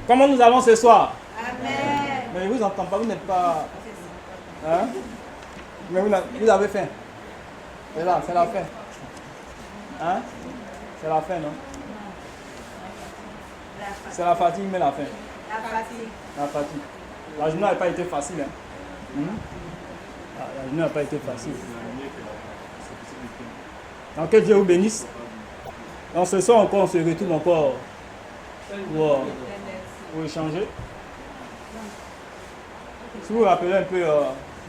Comment nous allons ce soir? Amen. Mais je ne vous entends pas, vous n'êtes pas... Hein? Mais vous avez faim. C'est là, c'est la fin. Hein? C'est la fin, non? C'est la fatigue, mais la faim. La fatigue. La fatigue. La journée n'a pas été facile. Hein? La journée n'a pas été facile. Donc que Dieu vous bénisse. Donc ce soir encore, on se retrouve encore pour échanger. Si vous vous rappelez un peu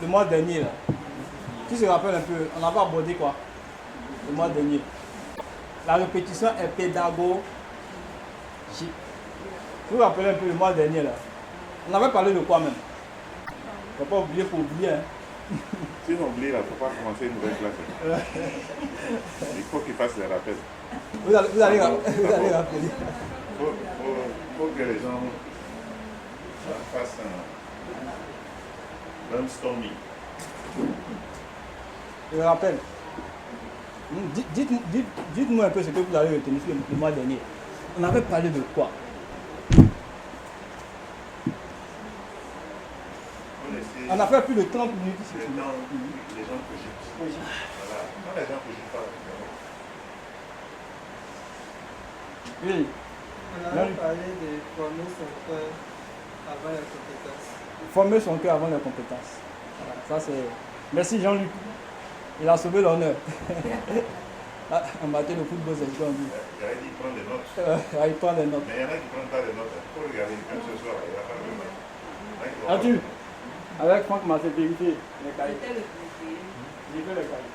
le mois dernier, là, qui se rappelle un peu, on avait abordé quoi le mois dernier? La répétition est pédagogique. Si vous vous rappelez un peu le mois dernier, là, on avait parlé de quoi même? Il ne faut pas oublier pour oublier. Hein. Si on oublie, il ne faut pas commencer une nouvelle classe. Il faut qu'il fasse les rappels. Vous allez rappeler. Il faut que les gens fassent un brainstorming. Je rappelle. Dites-moi un peu ce que vous avez retenu le mois dernier. On avait parlé de quoi? On a fait plus de 30 minutes ici. Les gens cogitent. Voilà. Quand les gens cogitent pas, oui. On avait parlé de former son cœur avant les compétences. Former son cœur avant les compétences. Voilà, ça c'est... Merci Jean-Luc. Il a sauvé l'honneur. En bataille de football, c'est ce qu'on dit. il a dit prendre des notes. Il prend des notes. Mais il y en a qui ne prennent pas des notes. Il faut regarder, même ce soir, il n'y a pas de notes. As-tu, avec Franck Massé, vérifié les cahiers. J'ai fait les cahiers.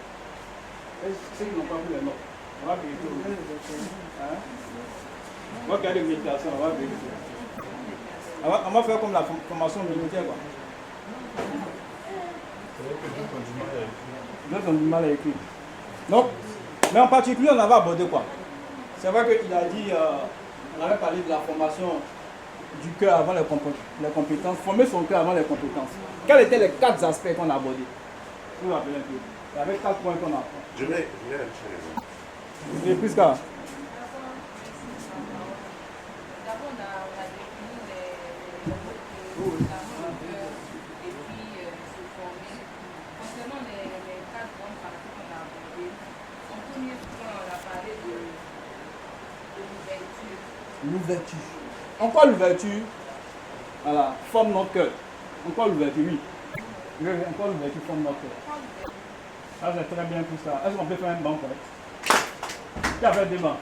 Et ceux qui n'ont pas pris les notes, on va vérifier. Hein? On va garder une méditation, on va vérifier. On va faire comme la formation militaire, quoi. D'autres ont du mal à écrire. Donc, mais en particulier, on avait abordé quoi? C'est vrai qu'il a dit, on avait parlé de la formation du cœur avant les compétences, former son cœur avant les compétences. Quels étaient les 4 aspects qu'on a abordés? Vous vous rappelez un peu. Il y avait 4 points qu'on a appris. Je vais afficher les Et plus qu'à. L'ouverture. En quoi l'ouverture forme notre cœur? En quoi l'ouverture? Oui. En quoi l'ouverture forme notre cœur? Ça c'est très bien tout ça. Est-ce qu'on peut faire un banc correct? Qui a fait 2 bancs?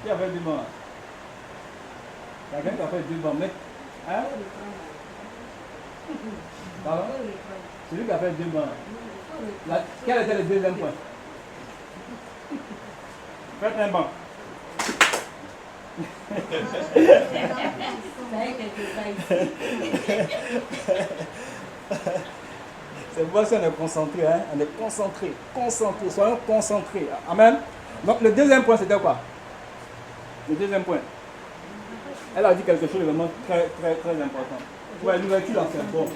Qui a fait 2 bancs? Quelqu'un qui a fait 2 bancs. Mais... Hein? Pardon? Celui qui a fait 2 bancs. Quel était le deuxième point? Faites un banc. C'est pour ça qu'on est concentré, hein? On est concentré, soyons concentrés. Amen. Donc le deuxième point c'était quoi? Le deuxième point. Elle a dit quelque chose de vraiment très important. Ouais, l'ouverture là c'est bon.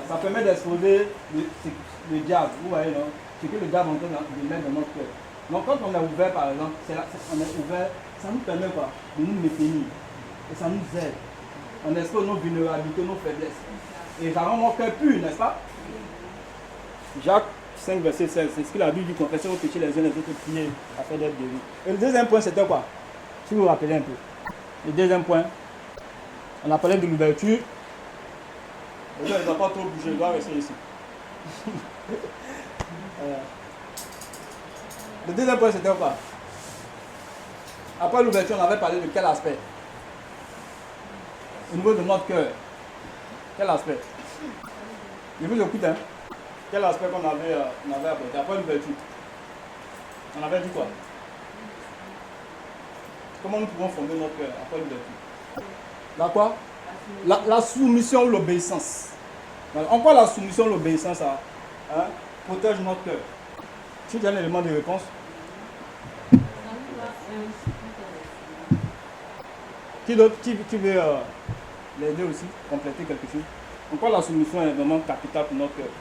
Ça permet d'exposer le diable. Vous voyez, non? Ce que le diable est en train de mettre dans notre cœur. Donc quand on est ouvert par exemple, on est ouvert, ça nous permet quoi? De nous maintenir. Et ça nous aide. On expose nos vulnérabilités, nos faiblesses. Et ça rend mon cœur pur, n'est-ce pas? Jacques 5, verset 16, c'est ce que la Bible dit, confessez vos péchés les uns les autres, priez afin d'être guéris. Et le deuxième point c'était quoi? Si vous vous rappelez un peu. Le deuxième point, on a parlé de l'ouverture. Le gars ne doit pas trop bouger, il doit rester ici. Le deuxième point c'était quoi? Après l'ouverture, on avait parlé de quel aspect? Au niveau de notre cœur. Quel aspect? Je vous écoute, hein? Quel aspect qu'on avait abordé? Après l'ouverture. On avait dit quoi? Comment nous pouvons fonder notre cœur après l'ouverture? La quoi? La soumission ou l'obéissance. En quoi la soumission ou l'obéissance protège notre cœur? Tu as un élément de réponse? Qui d'autre qui veut l'aider aussi, compléter quelque chose? En quoi la soumission est vraiment capitale pour notre cœur?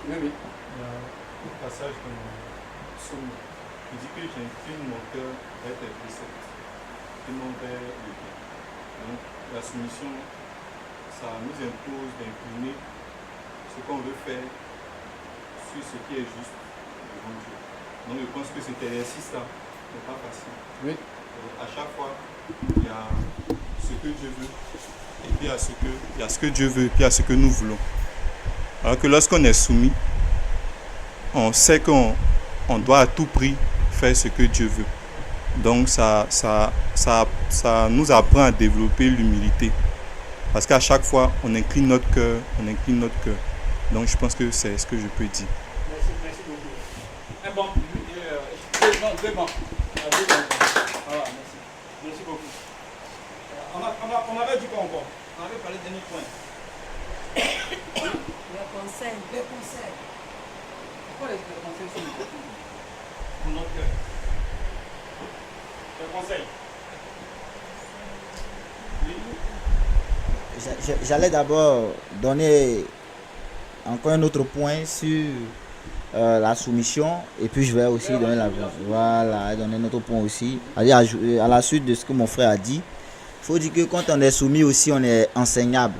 Oui, oui. Il y a un passage dans le psaume qui dit que j'incline mon cœur vers tes préceptes et non vers le bien. Donc, la soumission, ça nous impose d'imprimer ce qu'on veut faire sur ce qui est juste devant Dieu. Donc, je pense que cet exercice-là n'est pas facile. Oui. Donc, à chaque fois, il y a ce que Dieu veut, et puis il y a ce que Dieu veut, et puis il y a ce que nous voulons. Alors que lorsqu'on est soumis, on sait qu'on doit à tout prix faire ce que Dieu veut. Donc ça nous apprend à développer l'humilité. Parce qu'à chaque fois, on incline notre cœur. Donc je pense que c'est ce que je peux dire. Merci beaucoup. Un banc. Deux bancs. Voilà, merci. Merci beaucoup. On avait dit quoi encore? On avait parlé d'un autre point. Le conseil. Les conseils. Pourquoi les conseils sont importants pour notre cœur? Les conseils. Oui. J'allais d'abord donner encore un autre point sur la soumission, et puis je vais aussi donner donner un autre point aussi. À la suite de ce que mon frère a dit, il faut dire que quand on est soumis aussi, on est enseignable.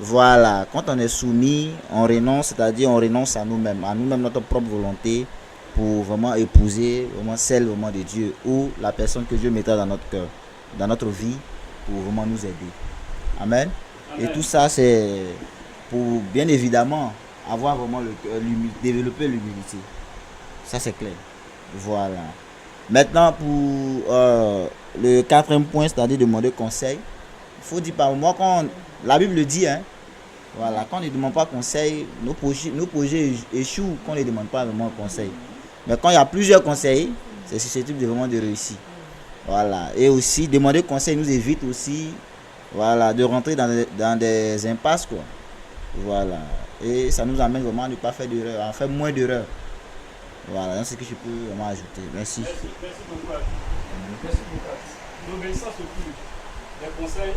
Voilà, quand on est soumis, on renonce, c'est-à-dire on renonce à nous-mêmes, notre propre volonté, pour vraiment épouser vraiment celle vraiment de Dieu, ou la personne que Dieu mettra dans notre cœur, dans notre vie, pour vraiment nous aider. Amen. Et tout ça, c'est pour bien évidemment avoir vraiment développer l'humilité. Ça, c'est clair. Voilà. Maintenant, pour le quatrième point, c'est-à-dire demander conseil, il faut dire par moi, quand la Bible dit, hein, voilà, quand on ne demande pas conseil, nos projets échouent quand on ne demande pas vraiment conseil. Mais quand il y a plusieurs conseils, c'est susceptible de vraiment de réussir. Voilà. Et aussi, demander conseil nous évite aussi, voilà, de rentrer dans des impasses, quoi. Voilà. Et ça nous amène vraiment à ne pas faire d'erreur, à faire moins d'erreurs. Voilà, c'est ce que je peux vraiment ajouter. Merci. Merci beaucoup. Merci beaucoup. L'obéissance au plus. Les conseils,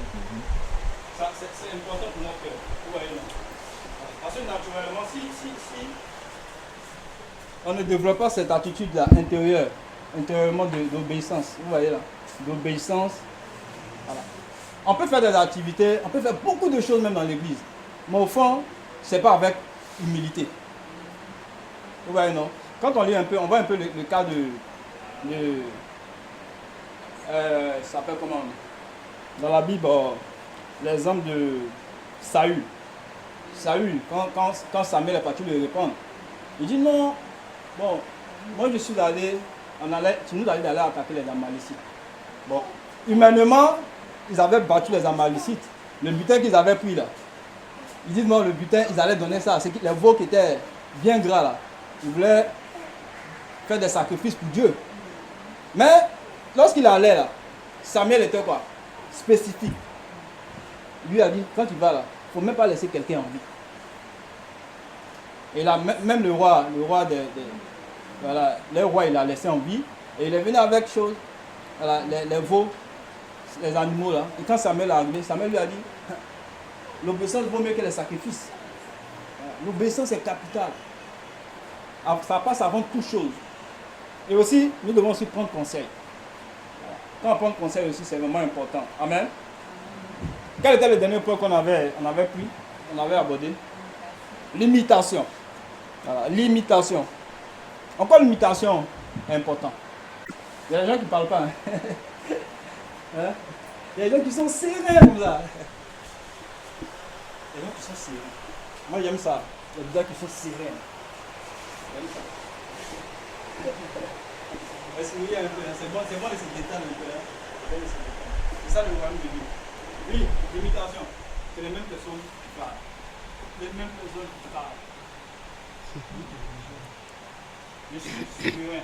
ça, c'est important pour notre cœur. Vous voyez, non? Parce que naturellement, si on ne développe pas cette attitude-là intérieurement d'obéissance, vous voyez là, d'obéissance, voilà. On peut faire des activités, on peut faire beaucoup de choses même dans l'église, mais au fond, c'est pas avec humilité. Vous voyez, non? Quand on lit un peu, on voit un peu le cas ça s'appelle comment? Dans la Bible, l'exemple de Saül. Saül, quand Samuel est parti lui répondre, il dit non, bon, moi je suis allé, tu nous as dit d'aller attaquer les Amalécites. Bon, humainement, ils avaient battu les Amalécites. Le butin qu'ils avaient pris là, ils disent non, le butin, ils allaient donner ça. C'est les veaux qui étaient bien gras là. Ils voulaient faire des sacrifices pour Dieu. Mais lorsqu'il allait là, Samuel était quoi? Spécifique. Lui a dit, quand tu vas là, il ne faut même pas laisser quelqu'un en vie. Et là, même le roi voilà, le roi, il l'a laissé en vie. Et il est venu avec chose, voilà, les veaux, les animaux là. Et quand Samuel est arrivé, Samuel lui a dit, l'obéissance vaut mieux que les sacrifices. L'obéissance est capitale. Ça passe avant toute chose. Et aussi, nous devons aussi prendre conseil. Quand on prend conseil aussi, c'est vraiment important. Amen. Quel était le dernier point qu'on avait pris, on avait abordé? L'imitation. Voilà, l'imitation. Encore l'imitation est important. Il y a des gens qui ne parlent pas. Hein? Il y a des gens qui sont sereins comme ça. Il y a des gens qui sont sereins. Moi j'aime ça. Il y a des gens qui sont sereins. J'aime ça. Essayez un peu, c'est bon de se détendre un peu. C'est ça le royaume de Dieu. Oui, l'imitation. C'est les mêmes personnes qui parlent. Les mêmes personnes qui parlent. Je suis souverain.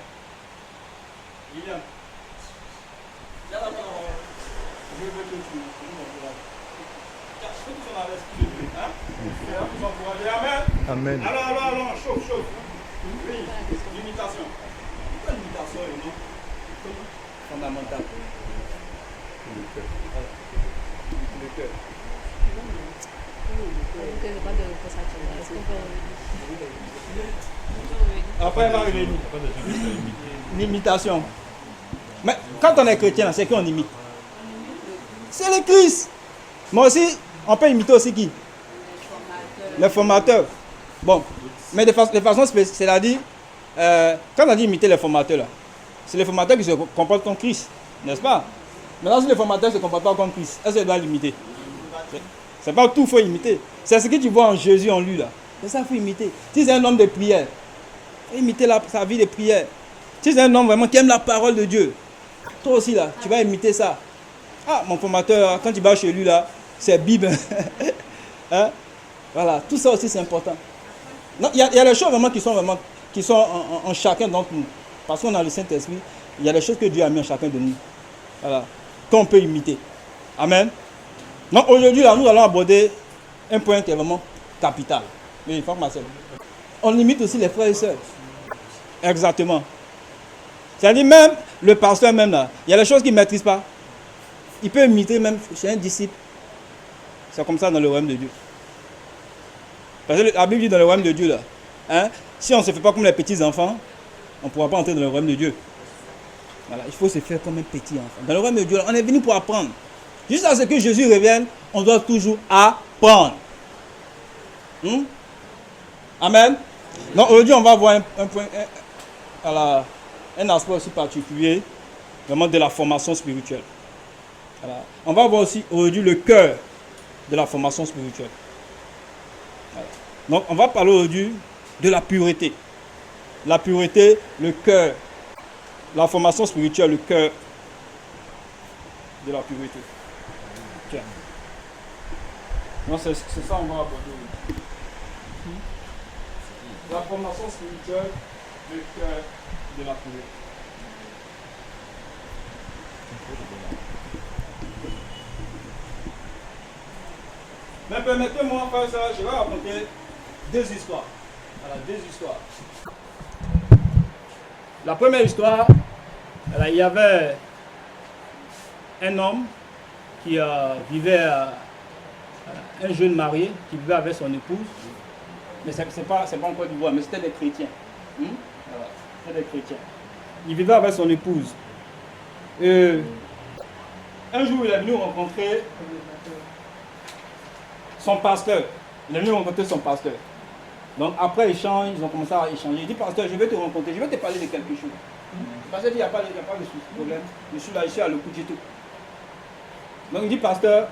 William. Je veux que tu m'encourages. Je veux que tu m'en l'esprit de Dieu. Amen. Amen. Alors, chauffe. Oui, l'imitation. Pourquoi l'imitation est non fondamentale? Le cœur. Après, il va arriver l'imitation. Mais quand on est chrétien, c'est qu'on imite. C'est le Christ. Moi aussi, on peut imiter aussi qui? Les formateurs. Bon, mais de façon spéciale, c'est-à-dire, quand on dit imiter les formateurs, là, c'est les formateurs qui se comportent comme Christ, n'est-ce pas? Maintenant, si les formateurs ne se comportent pas comme Christ, est-ce qu'ils doivent l'imiter? C'est pas tout qu'il faut imiter. C'est ce que tu vois en Jésus, en lui, là. C'est ça qu'il faut imiter. Si c'est un homme de prière, il faut imiter sa vie de prière. Si c'est un homme vraiment qui aime la parole de Dieu, toi aussi, là, tu vas imiter ça. Ah, mon formateur, quand tu vas chez lui, là, c'est Bible. Hein? Voilà, tout ça aussi, c'est important. Il y a des choses vraiment qui sont en chacun d'entre nous. Parce qu'on a le Saint-Esprit, il y a des choses que Dieu a mis en chacun de nous. Voilà, qu'on peut imiter. Amen. Donc aujourd'hui, là, nous allons aborder un point qui est vraiment capital. Mais frère Marcel, on imite aussi les frères et sœurs. Exactement. C'est-à-dire même le pasteur même là, il y a des choses qu'il ne maîtrise pas. Il peut imiter même chez un disciple. C'est comme ça dans le royaume de Dieu. Parce que la Bible dit dans le royaume de Dieu là, hein, si on ne se fait pas comme les petits enfants, on ne pourra pas entrer dans le royaume de Dieu. Voilà, il faut se faire comme un petit enfant. Dans le royaume de Dieu, on est venu pour apprendre. Jusqu'à ce que Jésus revienne, on doit toujours apprendre. Amen. Donc aujourd'hui, on va voir un point, un aspect aussi particulier, vraiment de la formation spirituelle. Voilà. On va voir aussi aujourd'hui le cœur de la formation spirituelle. Voilà. Donc on va parler aujourd'hui de la pureté. La pureté, le cœur. La formation spirituelle, le cœur de la pureté. Tiens. Donc c'est ça qu'on va aborder aujourd'hui. La formation spirituelle, le cœur de la pureté. Mais permettez-moi, frère, ça, je vais raconter deux histoires. Voilà, deux histoires. La première histoire, il y avait un homme qui vivait, un jeune marié qui vivait avec son épouse. Mais ce n'est pas encore du bois, mais c'était des chrétiens. Voilà, c'était des chrétiens. Il vivait avec son épouse. Un jour, il est venu rencontrer son pasteur. Il est venu rencontrer son pasteur. Donc après échange, ils ont commencé à échanger. Il dit, pasteur, je vais te rencontrer, je vais te parler de quelque chose. Le pasteur dit, il n'y a pas de problème. Je suis là, je suis à l'écoute du tout. Donc il dit, pasteur,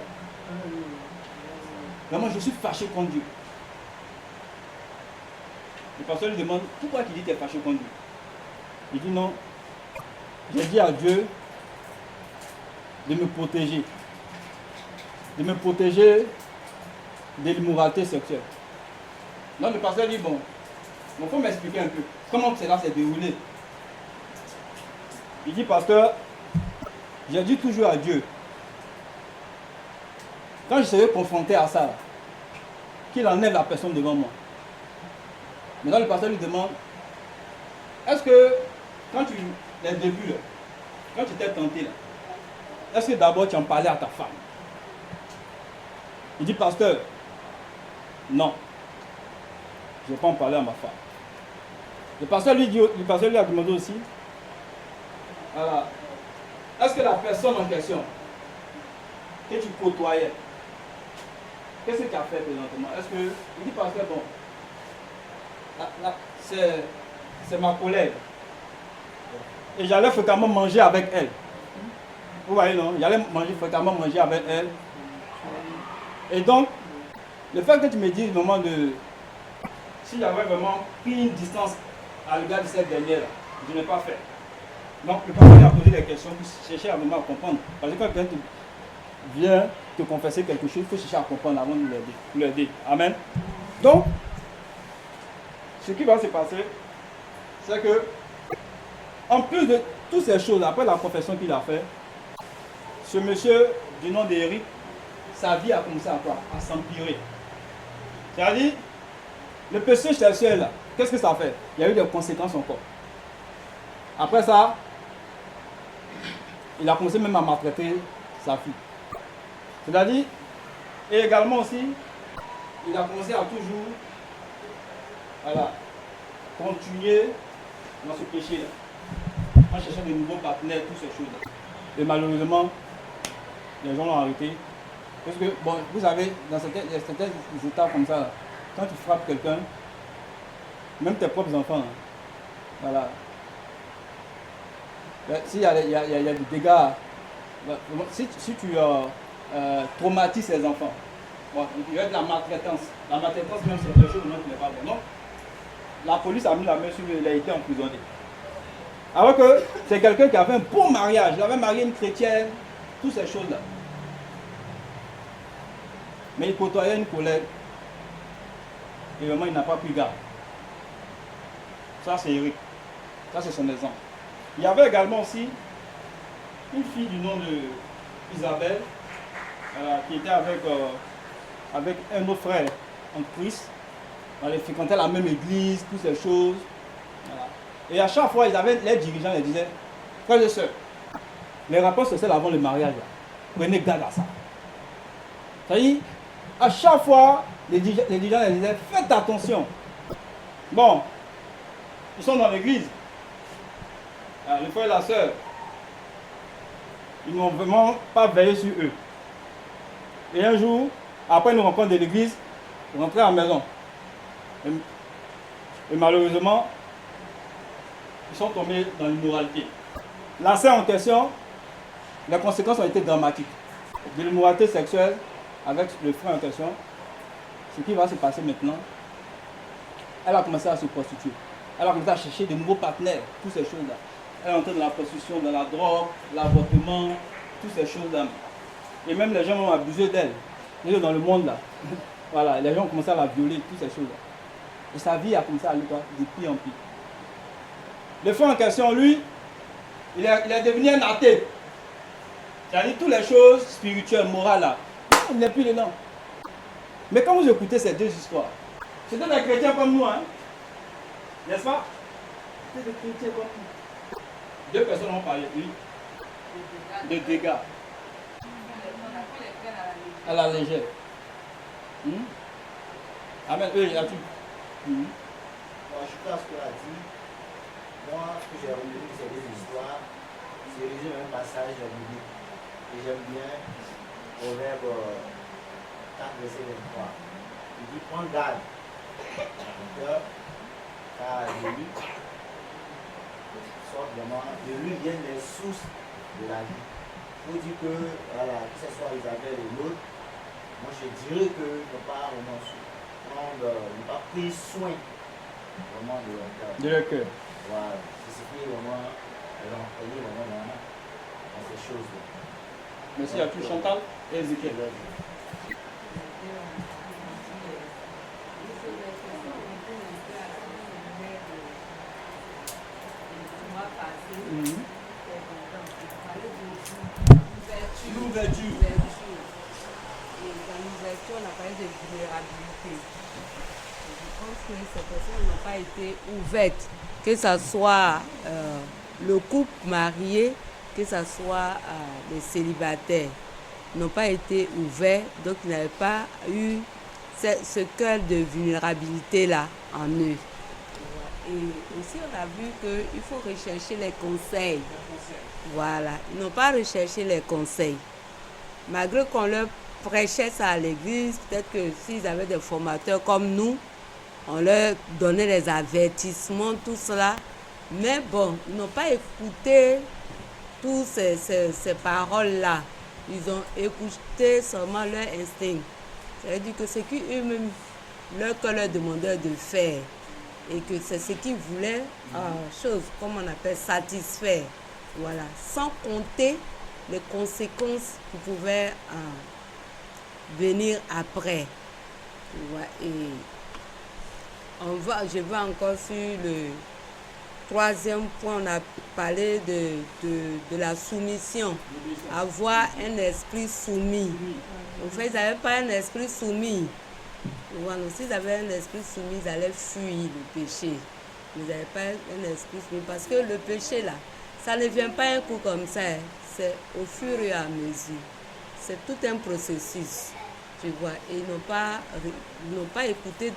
vraiment je suis fâché contre Dieu. Le pasteur lui demande, pourquoi tu dis que tu es fâché contre Dieu? Il dit, non, j'ai dit à Dieu de me protéger. De me protéger de l'immoralité sexuelle. Donc le pasteur dit, bon, il faut m'expliquer un peu comment cela s'est déroulé. Il dit, pasteur, j'ai dit toujours à Dieu, quand je serai confronté à ça, qu'il enlève la personne devant moi. Maintenant le pasteur lui demande, est-ce que quand les débuts, là, quand tu t'es tenté, là, est-ce que d'abord tu en parlais à ta femme? Il dit, pasteur, non, je ne vais pas en parler à ma femme. Le pasteur lui a demandé aussi, alors, est-ce que la personne en question que tu côtoyais, qu'est-ce que tu as fait présentement? Est-ce que, il dit, pasteur, bon, c'est ma collègue. Et j'allais fréquemment manger avec elle. Vous voyez, non? J'allais fréquemment manger avec elle. Et donc, le fait que tu me dises vraiment de... Si j'avais vraiment pris une distance à l'égard de cette dernière, je n'ai pas fait. Donc, le pasteur a posé des questions pour chercher à vraiment comprendre. Parce que quand quelqu'un vient te confesser quelque chose, il faut chercher à comprendre avant de l'aider. Amen. Donc, ce qui va se passer, c'est que, en plus de toutes ces choses, après la confession qu'il a fait, ce monsieur du nom d'Éric, sa vie a commencé à quoi? À s'empirer. C'est-à-dire, le péché sexuel, qu'est-ce que ça fait? Il y a eu des conséquences encore. Après ça, il a commencé même à maltraiter sa fille. C'est-à-dire, et également aussi, il a commencé à toujours, voilà, continuer dans ce péché-là, en cherchant de nouveaux partenaires, toutes ces choses-là. Et malheureusement, les gens l'ont arrêté. Parce que, bon, vous savez, dans certains états comme ça, quand tu frappes quelqu'un, même tes propres enfants, hein, voilà. S'il y a des dégâts, si tu traumatises les enfants, bon, il y a de la maltraitance. La maltraitance, même, c'est quelque chose qui n'est pas bon. Donc, la police a mis la main sur lui, il a été emprisonné. Alors que c'est quelqu'un qui a fait un bon mariage, il avait marié une chrétienne, toutes ces choses-là. Mais il côtoyait une collègue. Et vraiment, il n'a pas pris garde. Ça, c'est Eric. Ça, c'est son exemple. Il y avait également aussi une fille du nom d'Isabelle qui était avec un autre frère en Christ. Elle fréquentait la même église, toutes ces choses. Voilà. Et à chaque fois, les dirigeants les disaient, frères et sœurs, les rapports sexuels avant le mariage, là, prenez garde à ça. C'est-à-dire, à chaque fois, les dirigeants les disaient, faites attention. Bon, ils sont dans l'église. Le frère et la sœur, ils n'ont vraiment pas veillé sur eux. Et un jour, après une rencontre de l'église, ils rentraient à la maison. Et malheureusement, ils sont tombés dans l'immoralité. La scène en question, les conséquences ont été dramatiques. De l'immoralité sexuelle avec le frère en question, ce qui va se passer maintenant, elle a commencé à se prostituer. Elle a commencé à chercher de nouveaux partenaires, toutes ces choses-là. Elle est entrée dans la prostitution, dans la drogue, l'avortement, toutes ces choses-là. Et même les gens ont abusé d'elle. Dans le monde là. Voilà, les gens ont commencé à la violer, toutes ces choses-là. Et sa vie a commencé à aller de pire en pire. Le frère en question, lui, il est devenu un athée. C'est-à-dire toutes les choses spirituelles, morales là, il n'est plus dedans. Mais quand vous écoutez ces deux histoires, c'était des chrétiens comme nous, hein? N'est-ce pas? C'était des chrétiens comme nous. Deux personnes ont parlé, oui, de dégâts à la légère. Amen. Oui, là-dessus. Moi, je pense que a dit, moi, ce que j'ai retenu de ces deux histoires, c'est le même passage biblique. Et j'aime bien Proverbe 4, verset 23. Il dit, prends garde à ton cœur, car de lui sortent vraiment, de lui viennent les sources de la vie. Il faut dire que, voilà, que ce soit Isabelle et l'autre, moi je dirais que ne pas vraiment ne pas pris soin vraiment de leur cœur. De leur cœur. Voilà, c'est ce qui est vraiment l'entraîner vraiment dans ces choses-là. Merci à tous, Chantal et Ézéchiel. L'ouverture. Et dans l'ouverture, on a parlé de vulnérabilité. Je pense que ces personnes n'ont pas été ouvertes, que ce soit le couple marié, que ce soit les célibataires, n'ont pas été ouverts, donc ils n'avaient pas eu ce cœur de vulnérabilité-là en eux. Et aussi, on a vu qu'il faut rechercher les conseils. Voilà, ils n'ont pas recherché les conseils. Malgré qu'on leur prêchait ça à l'église, peut-être que s'ils avaient des formateurs comme nous, on leur donnait des avertissements, tout cela. Mais bon, ils n'ont pas écouté toutes ces paroles-là. Ils ont écouté seulement leur instinct. Ça veut dire que c'est qu'eux-mêmes, leur cœur leur demandait de faire. Et que c'est ce qu'ils voulaient, chose, comme on appelle, satisfaire. Voilà, sans compter les conséquences qui pouvaient venir après. Ouais, et je vais encore sur le troisième point, on a parlé de la soumission. Avoir un esprit soumis. En fait, ils n'avaient pas un esprit soumis. Voilà, s'ils avaient un esprit soumis, ils allaient fuir le péché. Ils n'avaient pas un esprit soumis. Parce que le péché, là, ça ne vient pas un coup comme ça. C'est au fur et à mesure. C'est tout un processus. Tu vois. Et ils n'ont pas écouté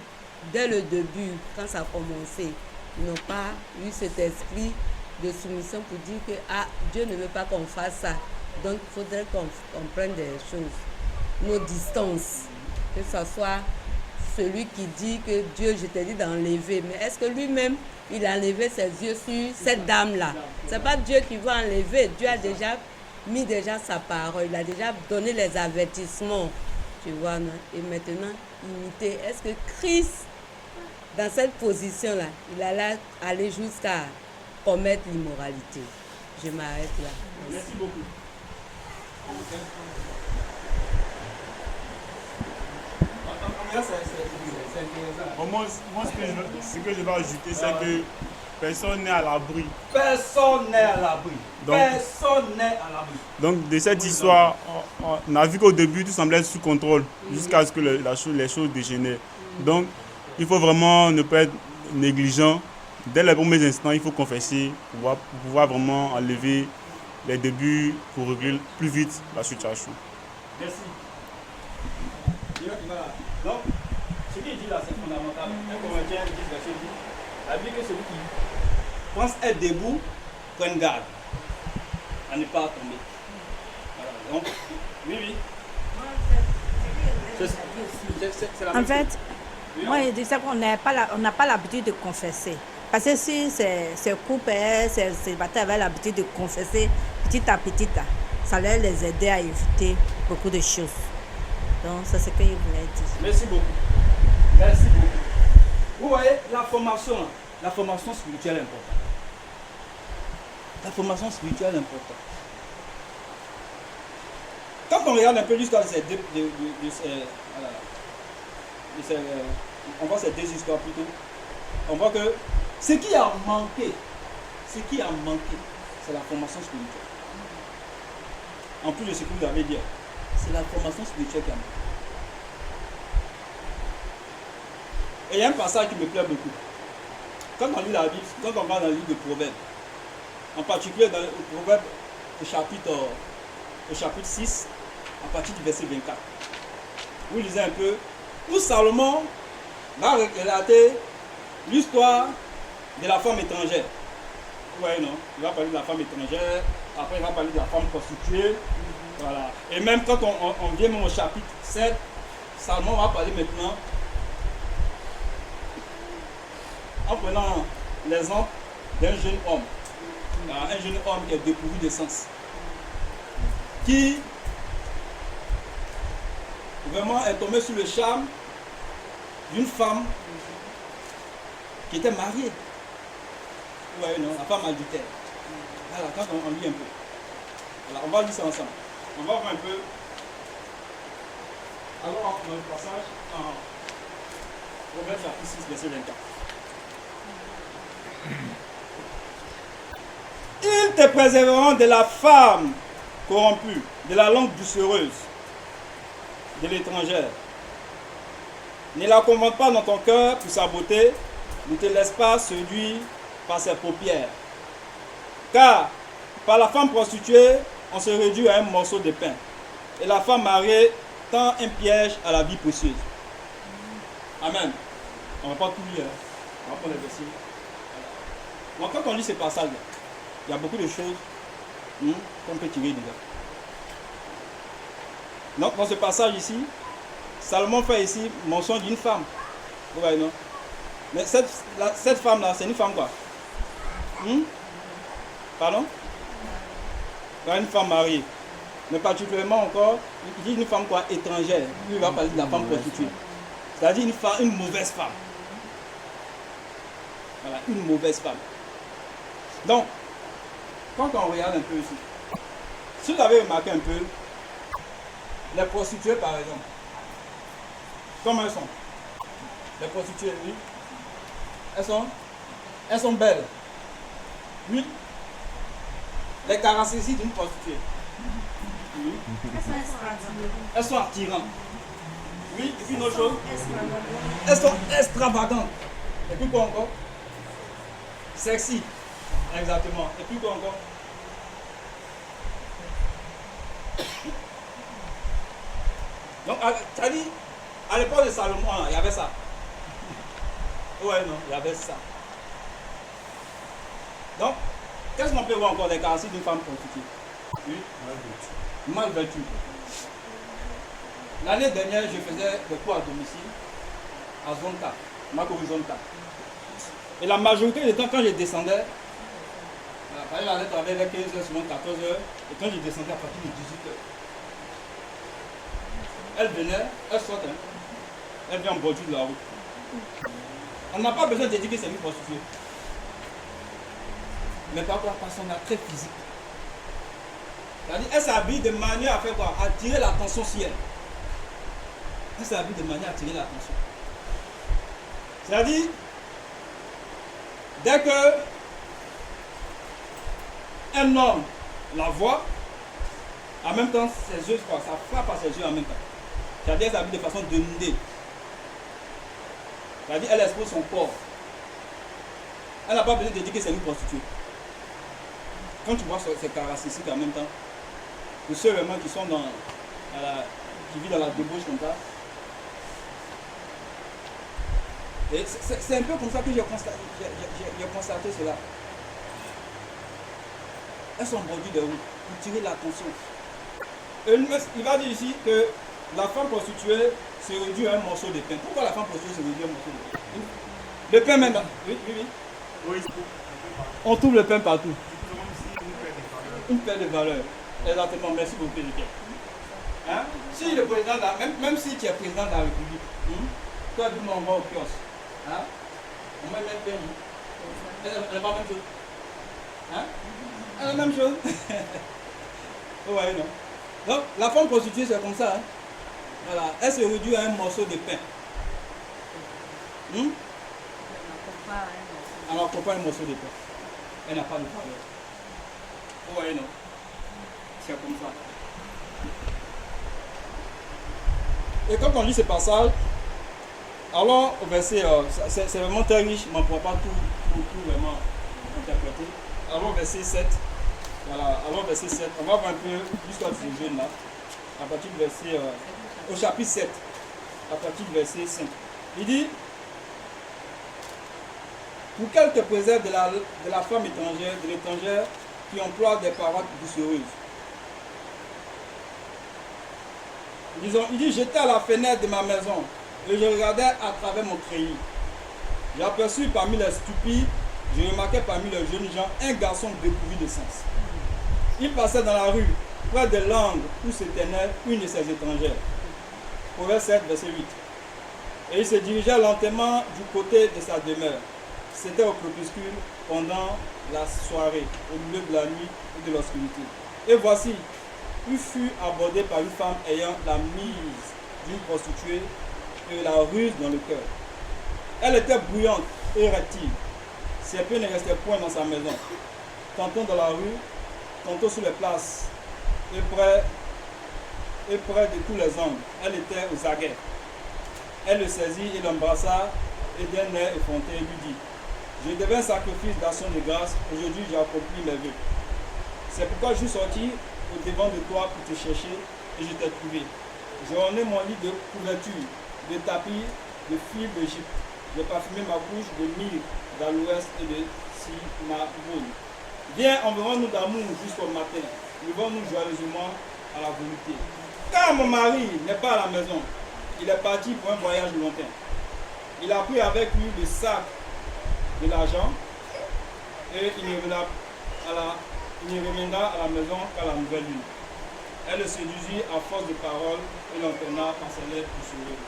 dès le début, quand ça a commencé. Ils n'ont pas eu cet esprit de soumission pour dire que Dieu ne veut pas qu'on fasse ça. Donc, il faudrait qu'on prenne des choses, nos distances, que ce soit celui qui dit que Dieu, je t'ai dit d'enlever, mais est-ce que lui-même, il a enlevé ses yeux sur cette dame-là? C'est pas Dieu qui va enlever. Dieu a déjà mis sa parole, il a déjà donné les avertissements, tu vois, non? Et maintenant, imiter. Est-ce que Christ, dans cette position-là, il allait aller jusqu'à commettre l'immoralité? Je m'arrête là. Merci beaucoup. C'est intéressant. Bon, moi, ce que je dois ajouter, c'est que personne n'est à l'abri. Personne n'est à l'abri. Donc- Personne n'est à l'abri. Donc, de cette histoire, on a vu qu'au début, tout semblait être sous contrôle, jusqu'à ce que les choses dégénèrent. Donc, il faut vraiment ne pas être négligent. Dès les premiers instants, il faut confesser pour pouvoir vraiment enlever les débuts pour régler plus vite la situation. Merci. Donc, ce qu'il dit là, c'est fondamental. 1 Corinthiens 10, verset 10. La Bible dit que celui qui pense être debout, prenne garde à ne pas tomber. Voilà. Donc, oui. C'est la En même fait, chose. Oui, moi, je disais qu'on n'a pas l'habitude de confesser. Parce que si ces couples, ces célibataires avaient l'habitude de confesser petit à petit, là, ça allait les aider à éviter beaucoup de choses. Donc, c'est ce que je voulais dire. Merci beaucoup. Merci beaucoup. Vous voyez, la formation spirituelle est importante. La formation spirituelle est importante. Quand on regarde un peu l'histoire de ces deux, on voit ces deux histoires plutôt, on voit que ce qui a manqué, c'est la formation spirituelle. En plus de ce que vous avez dit, c'est la formation spirituelle qui a manqué. Et il y a un passage qui me plaît beaucoup. Quand on lit la Bible, quand on va dans le livre de Proverbes, en particulier dans le Proverbe au chapitre 6, à partir du verset 24, vous lisez un peu, où Salomon va relater l'histoire de la femme étrangère. Vous voyez, non? Il va parler de la femme étrangère, après il va parler de la femme prostituée. Voilà. Et même quand on vient même au chapitre 7, Salomon va parler maintenant, en prenant l'exemple d'un jeune homme. Un jeune homme qui est dépourvu de sens. Qui vraiment est tombé sous le charme d'une femme qui était mariée. Vous voyez, non? La femme adultère. Voilà, quand on lit un peu. Alors, on va lire ça ensemble. On va voir un peu. Alors, dans le passage, en Proverbe chapitre 6, verset 24. Ils te préserveront de la femme corrompue, de la langue doucereuse, de l'étrangère. Ne la convoite pas dans ton cœur pour sa beauté, ne te laisse pas séduire par ses paupières. Car par la femme prostituée, on se réduit à un morceau de pain. Et la femme mariée tend un piège à la vie précieuse. Amen. On ne va pas tout lire. On va prendre les versets. Donc quand on lit ce passage, il y a beaucoup de choses qu'on peut tirer dedans. Donc dans ce passage ici, Salomon fait ici mention d'une femme. Vous voyez, non? Mais cette femme-là, c'est une femme quoi? Pardon? Une femme mariée. Mais particulièrement encore, il dit une femme quoi? Étrangère. Lui, il va parler de la femme prostituée. C'est-à-dire une mauvaise femme. Voilà, une mauvaise femme. Donc, quand on regarde un peu ici, si vous avez remarqué un peu, les prostituées par exemple, comment elles sont? Les prostituées, oui. Elles sont belles. Oui. Les caractéristiques d'une prostituée. Oui. Elles sont attirantes. Oui, et puis une autre chose. Elles sont extravagantes. Et puis quoi encore? Sexy. Exactement. Et puis quoi encore? Donc, tu as dit, à l'époque de Salomon, il y avait ça. Ouais, non, il y avait ça. Donc, qu'est-ce qu'on peut voir encore des caractéristiques d'une femme prostituée? Oui. Malvertu. L'année dernière, je faisais des cours à domicile à Zonta, Makovi Zonta. Et la majorité du temps, quand je descendais, par exemple, la lettre avait 15h, souvent 14h, et quand je descendais à partir de 18h, elle venait, elle sort, hein, elle vient en bordure de la route. On n'a pas besoin de dire que c'est une prostituée. Mais par contre, son attrait physique. C'est-à-dire, elle s'habille de manière à faire quoi? Attirer l'attention sur elle. Elle s'habille de manière à attirer l'attention. C'est-à-dire, dès que un homme la voit, en même temps, ses yeux, quoi, ça frappe à ses yeux en même temps. C'est-à-dire, elle s'habille de façon dénudée. C'est-à-dire, elle expose son corps. Elle n'a pas besoin de dire que c'est une prostituée. Quand tu vois ces caractéristiques en même temps, de ceux vraiment qui sont qui vivent dans la débauche comme ça. Et c'est un peu comme ça que j'ai constaté cela. Elles sont bordues de route pour tirer l'attention. Il va dire ici que la femme prostituée se réduit à un morceau de pain. Pourquoi la femme prostituée se réduit à un morceau de pain? Le pain même. Oui. On trouve le pain partout. Une paire de valeurs. Exactement, merci beaucoup, Pierre. Hein? Si le président, même si tu es président de la République, toi, dis on va au kiosque. Hein? On met même pain. Elle n'est pas la même chose. Hein? Elle est la même chose. Vous voyez, non? Donc, la femme prostituée, c'est comme ça. Hein? Voilà. Elle se réduit à un morceau de pain. Alors, on pas un morceau de pain. Elle n'a pas de valeur. Vous voyez, non? C'est comme ça. Et quand on lit ce passage, alors au verset, c'est vraiment très riche, mais on ne pourra pas tout vraiment interpréter. Alors verset 7, voilà, alors verset 7, on va voir un peu l'histoire de ce jeune là, à partir du verset, au chapitre 7, à partir du verset 5. Il dit, pour qu'elle te préserve de la femme étrangère, de l'étrangère qui emploie des paroles doucereuses. Il dit, j'étais à la fenêtre de ma maison et je regardais à travers mon treillis. J'ai aperçu parmi les stupides, je remarquais parmi les jeunes gens un garçon dépourvu de sens. Il passait dans la rue, près de l'angle où se tenait une de ses étrangères. Proverbe 7, verset 8. Et il se dirigeait lentement du côté de sa demeure. C'était au crépuscule pendant la soirée, au milieu de la nuit et de l'obscurité. Et voici, il fut abordé par une femme ayant la mise d'une prostituée et la ruse dans le cœur. Elle était bruyante et réactive. Ses pieds ne restaient point dans sa maison. Tantôt dans la rue, tantôt sur les places, et près de tous les angles. Elle était aux aguets. Elle le saisit et l'embrassa, et d'un air effronté lui dit, je devais un sacrifice d'action de grâce, aujourd'hui j'ai accompli mes vœux. C'est pourquoi je suis sorti au devant de toi pour te chercher et je t'ai trouvé. J'ai orné mon lit de couverture, de tapis, de fil d'Égypte. J'ai parfumé ma bouche de myrrhe d'aloès et de cimarron. Viens, enverrons-nous d'amour jusqu'au matin. Levons-nous joyeusement à la volonté. Car mon mari n'est pas à la maison. Il est parti pour un voyage lointain. Il a pris avec lui le sac de l'argent et il ne reviendra à la maison qu'à la nouvelle lune. Elle le séduisit à force de paroles et l'entraîna par ses lèvres doucereuses.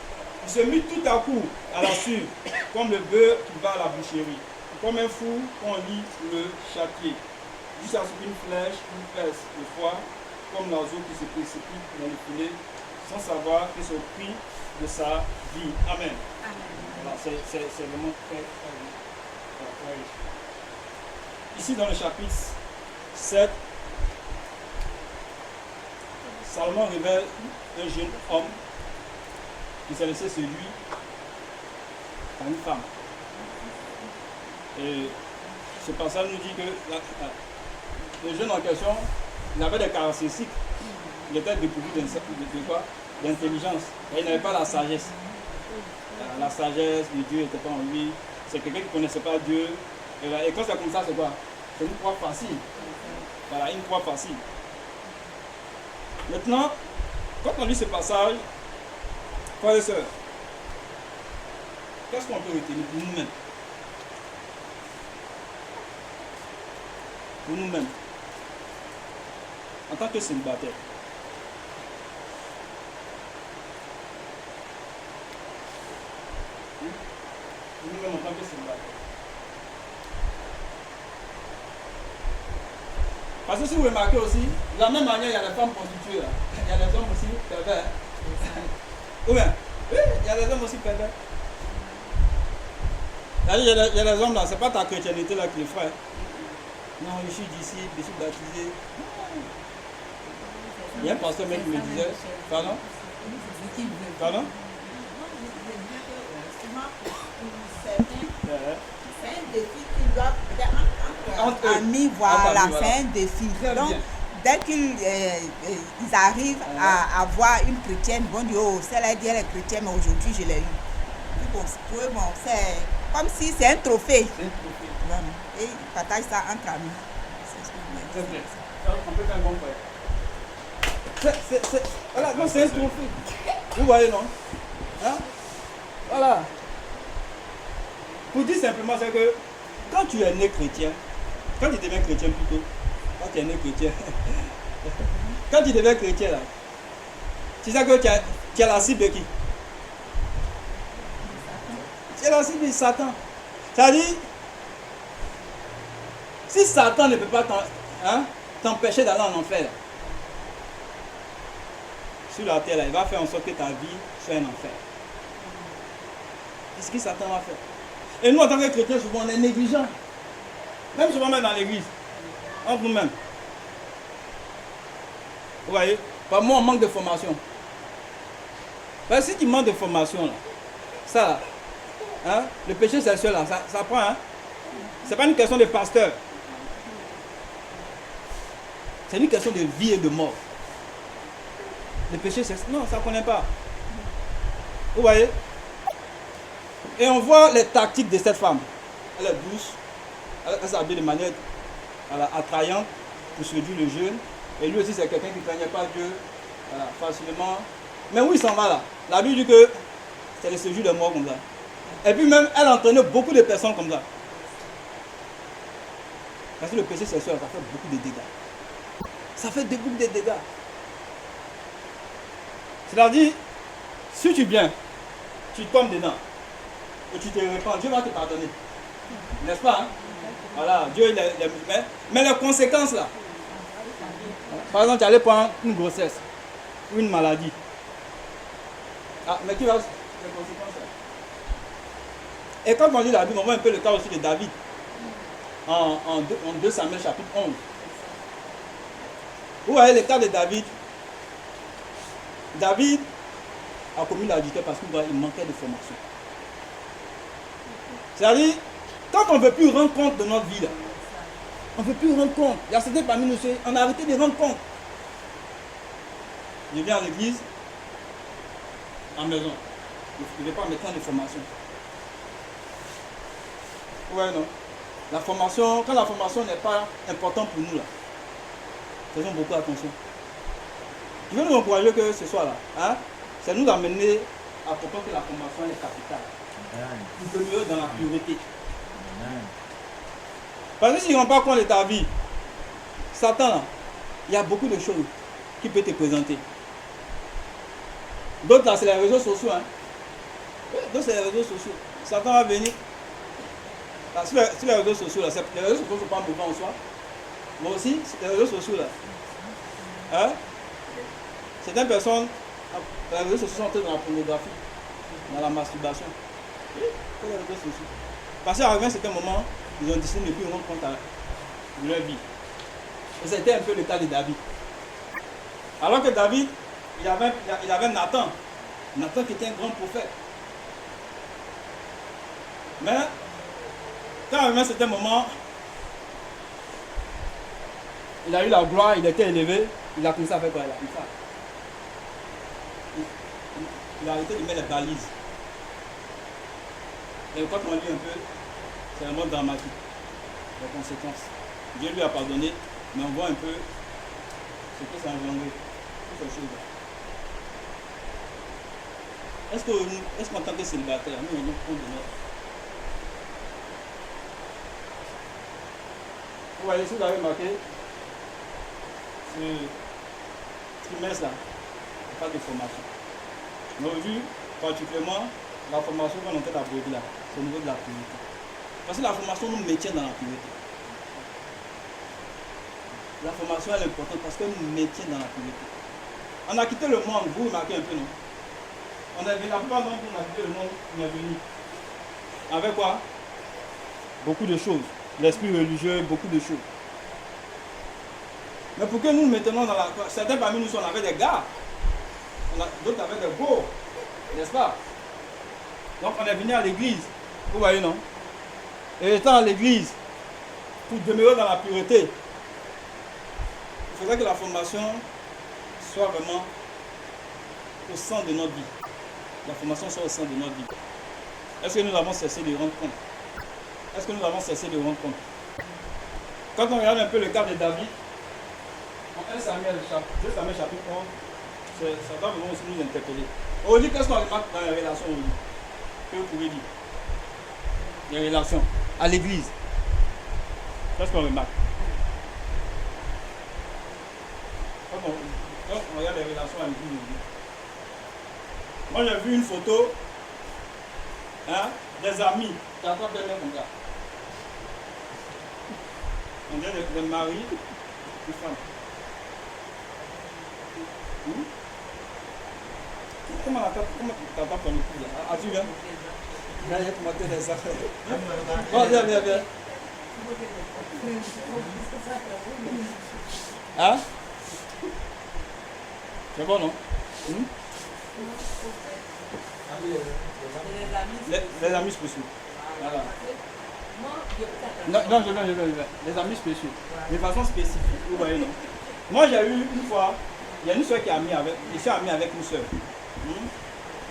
Il se mit tout à coup à la suivre, comme le bœuf qui va à la boucherie, comme un fou qu'on lit le châtier, jusqu'à ce qu'une flèche lui pèse le foie, comme l'oiseau qui se précipite dans le filet, sans savoir que c'est au prix de sa vie. Amen. Voilà, c'est vraiment très riche. Ici dans le chapitre 7, Salomon révèle un jeune homme qui s'est laissé séduire par une femme. Et ce passage nous dit que le jeune en question, il avait des caractéristiques. Il était dépourvu d'intelligence. Et il n'avait pas la sagesse. La sagesse de Dieu n'était pas en lui. C'est quelqu'un qui ne connaissait pas Dieu. Et quand c'est comme ça, c'est quoi? C'est une croix facile. Voilà, une croix facile. Maintenant, quand on lit ce passage, frères et sœurs, qu'est-ce qu'on peut retenir pour nous-mêmes? Pour nous-mêmes, en tant que célibataires. Pour nous-mêmes, en tant que célibataires. Parce que si vous remarquez aussi, de la même manière, il y a les femmes prostituées, là. Il y a les hommes aussi pervers. Ou bien, oui, il y a les hommes aussi pervers. Il y a les hommes là, c'est pas ta chrétienté là qui le ferait. Non, je suis disciple, je suis baptisé. Il y a un pasteur même qui me disait, pardon? Pardon? C'est un défi qu'ils doivent entre amis, voilà, c'est un défi. Donc, dès qu'ils arrivent à avoir une chrétienne, bon Dieu, oh, celle-là dit elle est chrétienne, mais aujourd'hui je l'ai eu. Pour eux, bon, c'est comme si c'est un trophée. C'est un trophée. Bon, et ils partagent ça entre amis. C'est ce que je veux dire. On peut faire un bon frère. Voilà, non, c'est un trophée. Vous voyez, non? Hein? Voilà. Pour dire simplement, c'est que quand tu es né chrétien, quand tu deviens chrétien plutôt, quand tu es né chrétien, quand tu deviens chrétien là, tu sais que tu as la cible de qui? Tu as la cible de Satan. C'est-à-dire, si Satan ne peut pas t'empêcher d'aller en enfer, sur la terre, là, il va faire en sorte que ta vie soit un enfer. C'est ce que Satan va faire. Et nous, en tant que chrétiens, souvent, on est négligents. Même souvent, même dans l'église. Entre nous-mêmes. Vous voyez? Par moi, on manque de formation. Parce que si tu manques de formation, là, ça, là, hein, le péché sexuel, là, ça prend. Hein? Ce n'est pas une question de pasteur. C'est une question de vie et de mort. Le péché sexuel, non, ça ne connaît pas. Vous voyez? Et on voit les tactiques de cette femme. Elle est douce, elle s'habille de manière attrayante pour séduire le jeune. Et lui aussi, c'est quelqu'un qui ne craignait pas Dieu facilement. Mais où il s'en va là? La Bible dit que c'est le séjour de mort comme ça. Et puis même, elle entraînait beaucoup de personnes comme ça. Parce que le péché sexuel, ça fait beaucoup de dégâts. Ça fait beaucoup de dégâts. C'est-à-dire, si tu viens, tu tombes dedans, et tu te répands, Dieu va te pardonner. N'est-ce pas? Hein? Voilà, Dieu il est musulman. Mais les conséquences là, par exemple, tu allais prendre une grossesse ou une maladie. Ah, mais qui va les conséquences là? Et quand on lit la Bible, on voit un peu le cas aussi de David. En 2 Samuel chapitre 11. Vous voyez le cas de David. David a commis l'adultère parce qu'il manquait de formation. C'est-à-dire, quand on ne veut plus rendre compte de notre vie, là, on ne veut plus rendre compte. Il y a certains parmi nous, on a arrêté de rendre compte. Je viens à l'église, en maison. Je ne vais pas mettre de formation. Ouais, non. La formation, quand la formation n'est pas importante pour nous, là, faisons beaucoup attention. Je veux nous encourager que ce soit là. Hein? C'est nous d'amener à comprendre que la formation est capitale. Pour demeurer dans la pureté. Parce que si tu ne rends pas compte de ta vie, Satan, là, il y a beaucoup de choses qui peuvent te présenter. D'autres, là, c'est les réseaux sociaux. Hein? D'autres, c'est les réseaux sociaux. Satan va venir. Là, sur les réseaux sociaux, là, les réseaux sociaux ne sont pas mauvais en soi. Mais aussi, les réseaux sociaux, là. Hein? Certaines personnes, les réseaux sociaux sont entrés dans la pornographie, dans la masturbation. Oui, c'est les réseaux sociaux. Parce qu'à un certain moment, ils ont décidé de ne plus rendre compte de leur vie. Et c'était un peu le cas de David. Alors que David, il avait Nathan. Nathan qui était un grand prophète. Mais, quand à un certain moment, il a eu la gloire, il était élevé, il a commencé à faire quoi? Il a fait ça. Il a arrêté de mettre les balises. Et quand on lit un peu, c'est vraiment dramatique, les conséquences. Dieu lui a pardonné, mais on voit un peu ce que ça a engendré. toutes ces choses-là. Est-ce qu'en tant que célibataire, nous on compte de notre... Vous voyez, si vous avez marqué, ce trimestre là, il n'y a pas de formation. Mais aujourd'hui, particulièrement, la formation qu'on est en train d'aborder là, c'est au niveau de la priorité. Parce que la formation nous maintient dans la priorité. La formation elle est importante parce qu'elle nous maintient dans la priorité. On a quitté le monde, vous remarquez un peu, non? On est venu, la plupart d'entre nous, on a quitté le monde, on est venu. Avec quoi? Beaucoup de choses. L'esprit religieux, beaucoup de choses. Mais pour que nous maintenant dans la... Certains parmi nous, on avait des gars. D'autres avaient des beaux. N'est-ce pas? Donc on est venu à l'église. Vous voyez, non? Et étant à l'église, pour demeurer dans la pureté, il faudrait que la formation soit vraiment au centre de notre vie. La formation soit au centre de notre vie. Est-ce que nous avons cessé de rendre compte? Est-ce que nous avons cessé de rendre compte? Quand on regarde un peu le cas de David, en 1 Samuel chapitre 11, ça doit vraiment aussi nous interpeller. Aujourd'hui, qu'est-ce qu'on remarque dans les relations aujourd'hui? Que vous pouvez dire? Les relations à l'église. Qu'est-ce qu'on remarque? Quand on regarde les relations à l'église aujourd'hui. Moi j'ai vu une photo des amis qui attrapent des mains comme ça. On dirait des maris, des femmes. Comment tu t'attends ton épouse là? As-tu vu? Viens commenter les affaires. Bon, viens. Hein? C'est bon, non? Les amis spéciaux. Voilà. Non, je veux. Les amis spéciaux. De façon spécifique, vous voyez, non? Moi, j'ai eu une fois, il y a une soeur qui est amie avec, je suis ami avec une soeur.